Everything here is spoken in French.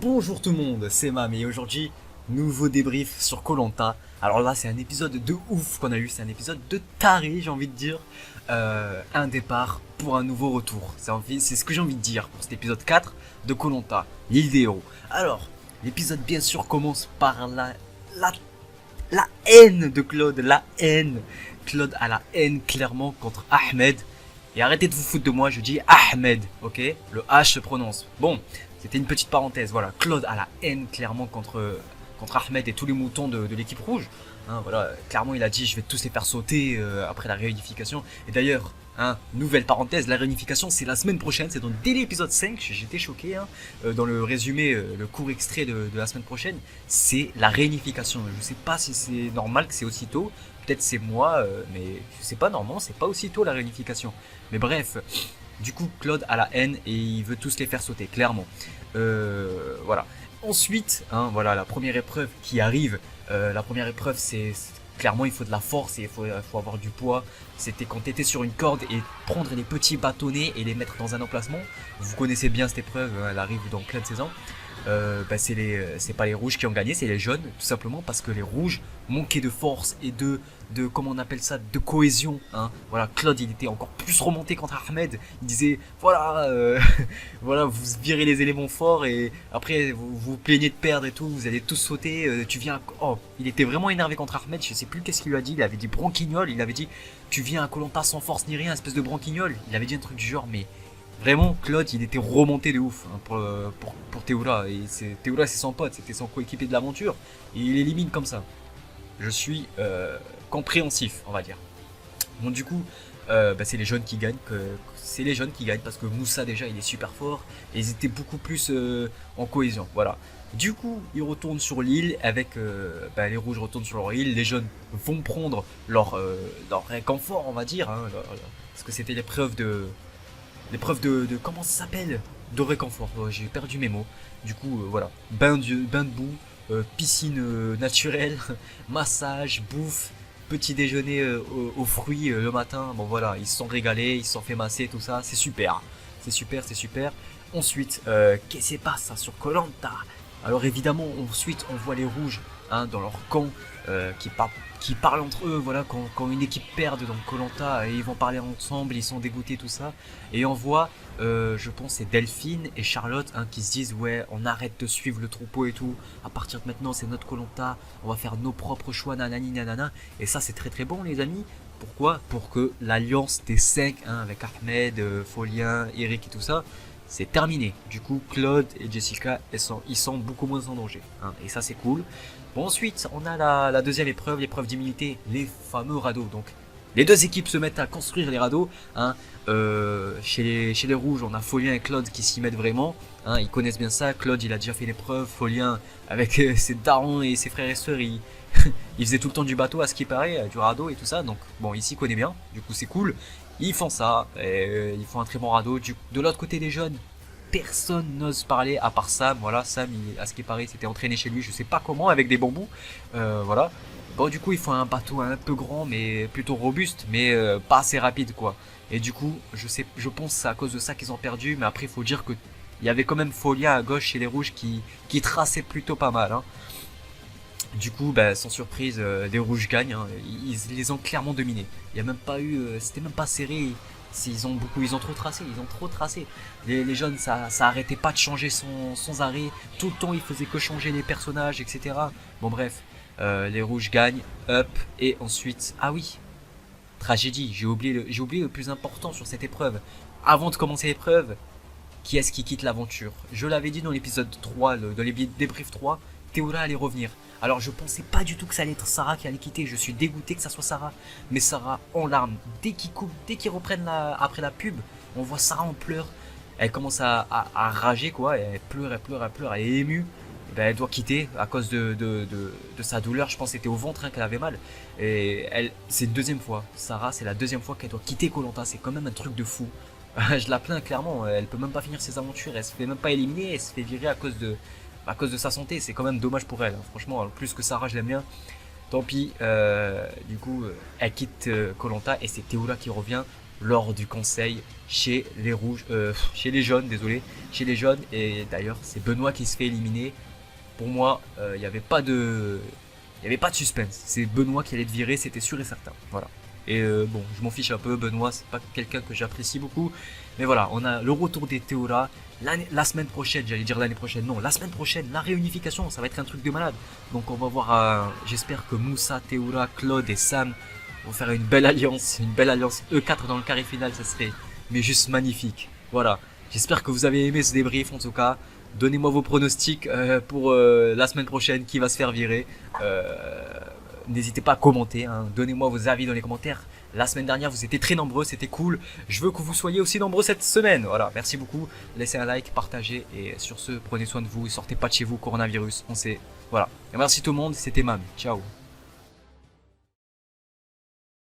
Bonjour tout le monde, c'est Mam et aujourd'hui, nouveau débrief sur koh. Alors là, c'est un épisode de ouf qu'on a eu, c'est un épisode de taré, j'ai envie de dire. Un départ pour un nouveau retour. C'est ce que j'ai envie de dire pour cet épisode 4 de koh, l'île des héros. Alors, l'épisode bien sûr commence par la, la haine de Claude, la haine. Claude a la haine clairement contre Ahmed. Et arrêtez de vous foutre de moi, je dis Ahmed, ok? Le H se prononce. Bon, c'était une petite parenthèse, voilà. Claude a la haine clairement contre Ahmed et tous les moutons de l'équipe rouge. Hein, voilà, clairement il a dit je vais tous les faire sauter après la réunification. Et d'ailleurs, hein, nouvelle parenthèse, la réunification c'est la semaine prochaine, c'est donc dès l'épisode 5, j'étais choqué, hein, dans le résumé, le court extrait de la semaine prochaine, c'est la réunification. Je sais pas si c'est normal que c'est aussitôt, peut-être c'est moi, mais c'est pas normal, c'est pas aussitôt la réunification. Mais bref, du coup Claude a la haine et il veut tous les faire sauter, clairement. Voilà. Ensuite, hein, voilà la première épreuve qui arrive. La première épreuve, c'est clairement il faut de la force et il faut avoir du poids. C'était quand tu étais sur une corde et prendre les petits bâtonnets et les mettre dans un emplacement. Vous connaissez bien cette épreuve, elle arrive dans plein de saisons. C'est pas les rouges qui ont gagné, c'est les jaunes, tout simplement parce que les rouges manquaient de force et de comment on appelle ça, de cohésion. Hein. Voilà, Claude il était encore plus remonté contre Ahmed. Il disait voilà, voilà, vous virez les éléments forts et après vous vous plaignez de perdre et tout, vous allez tous sauter. Tu viens, oh, il était vraiment énervé contre Ahmed. Je sais plus qu'est-ce qu'il lui a dit. Il avait dit branquignol. Il avait dit tu viens à koh sans force ni rien, espèce de branquignol. Il avait dit un truc du genre, mais vraiment, Claude, il était remonté de ouf hein, pour Théoura. Et Théoura, c'est son pote, c'était son coéquipier de l'aventure. Et il élimine comme ça. Je suis compréhensif, on va dire. Bon, du coup, c'est les jeunes qui gagnent. C'est les jeunes qui gagnent parce que Moussa, déjà, il est super fort. Et ils étaient beaucoup plus en cohésion. Voilà. Du coup, ils retournent sur l'île avec les rouges retournent sur leur île. Les jeunes vont prendre leur réconfort, on va dire. Hein, parce que c'était l'épreuve de comment ça s'appelle, de réconfort. J'ai perdu mes mots. Du coup, voilà, bain de boue, piscine naturelle, massage, bouffe, petit déjeuner aux fruits le matin. Bon voilà, ils se sont régalés, ils se sont fait masser, tout ça. C'est super, c'est super, c'est super. Ensuite, qu'est-ce qui se passe ça, sur koh? Alors évidemment, ensuite, on voit les rouges hein, dans leur camp qui parlent entre eux. Voilà, quand une équipe perd dans koh et ils vont parler ensemble, ils sont dégoûtés, tout ça. Et on voit, je pense, c'est Delphine et Charlotte hein, qui se disent ouais, on arrête de suivre le troupeau et tout. À partir de maintenant, c'est notre koh. On va faire nos propres choix, nanani nanana. Et ça, c'est très très bon, les amis. Pourquoi? Pour que l'alliance des 5 hein, avec Ahmed, Folien, Eric et tout ça, c'est terminé. Du coup, Claude et Jessica, ils sont beaucoup moins en danger. Hein, et ça, c'est cool. Bon, ensuite, on a la deuxième épreuve, l'épreuve d'humilité, les fameux radeaux. Donc, les deux équipes se mettent à construire les radeaux. Hein. Chez les rouges, on a Folien et Claude qui s'y mettent vraiment. Hein, ils connaissent bien ça. Claude, il a déjà fait l'épreuve. Folien, avec ses darons et ses frères et sœurs, il faisait tout le temps du bateau à ce qui paraît, du radeau et tout ça. Donc, bon, il s'y connaît bien. Du coup, c'est cool. Ils font ça, et ils font un très bon radeau. De l'autre côté des jeunes, personne n'ose parler à part Sam. Voilà, Sam, à ce qui paraît, s'était entraîné chez lui, je sais pas comment, avec des bambous. Voilà. Bon, du coup, ils font un bateau un peu grand, mais plutôt robuste, mais pas assez rapide, quoi. Et du coup, je pense que c'est à cause de ça qu'ils ont perdu, mais après, il faut dire que il y avait quand même Folia à gauche chez les rouges qui traçait plutôt pas mal. Hein. Du coup, sans surprise, les rouges gagnent. Hein. Ils les ont clairement dominés. Il y a même pas eu, c'était même pas serré. Ils ont trop tracé, ils ont trop tracé. Les jeunes, ça arrêtait pas de changer sans arrêt. Tout le temps, ils faisaient que changer les personnages, etc. Bon bref, les rouges gagnent, up, et ensuite, ah oui, tragédie. J'ai oublié le plus important sur cette épreuve. Avant de commencer l'épreuve, qui est-ce qui quitte l'aventure? Je l'avais dit dans l'épisode 3, dans les débriefs 3, Théoura allait revenir. Alors je pensais pas du tout que ça allait être Sarah qui allait quitter, je suis dégoûté que ça soit Sarah. Mais Sarah en larmes, dès qu'ils reprennent après la pub, on voit Sarah en pleurs. Elle commence à rager quoi, elle pleure, elle pleure, elle pleure, elle est émue. Elle doit quitter à cause de sa douleur, je pense que c'était au ventre hein, qu'elle avait mal. Et c'est une deuxième fois, Sarah c'est la deuxième fois qu'elle doit quitter koh, c'est quand même un truc de fou. Je la plains clairement, elle peut même pas finir ses aventures, elle se fait même pas éliminer, elle se fait virer à cause de sa santé, c'est quand même dommage pour elle. Hein. Franchement, plus que Sarah, je l'aime bien. Tant pis, du coup, elle quitte koh et c'est Théoura qui revient. lors du conseil chez les rouges, chez les jaunes, désolé, chez les jaunes. Et d'ailleurs, c'est Benoît qui se fait éliminer. Pour moi, il n'y avait pas de, il y avait pas de suspense. C'est Benoît qui allait être viré, c'était sûr et certain. Voilà. Et bon, je m'en fiche un peu. Benoît, c'est pas quelqu'un que j'apprécie beaucoup. Mais voilà, on a le retour des Théola. La semaine prochaine, j'allais dire l'année prochaine, non, la semaine prochaine, la réunification, ça va être un truc de malade. Donc on va voir, j'espère que Moussa, Théola, Claude et Sam vont faire une belle alliance E4 dans le carré final, ça serait mais juste magnifique. Voilà, j'espère que vous avez aimé ce débrief en tout cas. Donnez-moi vos pronostics pour la semaine prochaine, qui va se faire virer. N'hésitez pas à commenter, hein. Donnez-moi vos avis dans les commentaires. La semaine dernière, vous étiez très nombreux, c'était cool. Je veux que vous soyez aussi nombreux cette semaine. Voilà, merci beaucoup. Laissez un like, partagez. Et sur ce, prenez soin de vous. Sortez pas de chez vous, coronavirus. On sait. Voilà. Et merci tout le monde, c'était Mam. Ciao.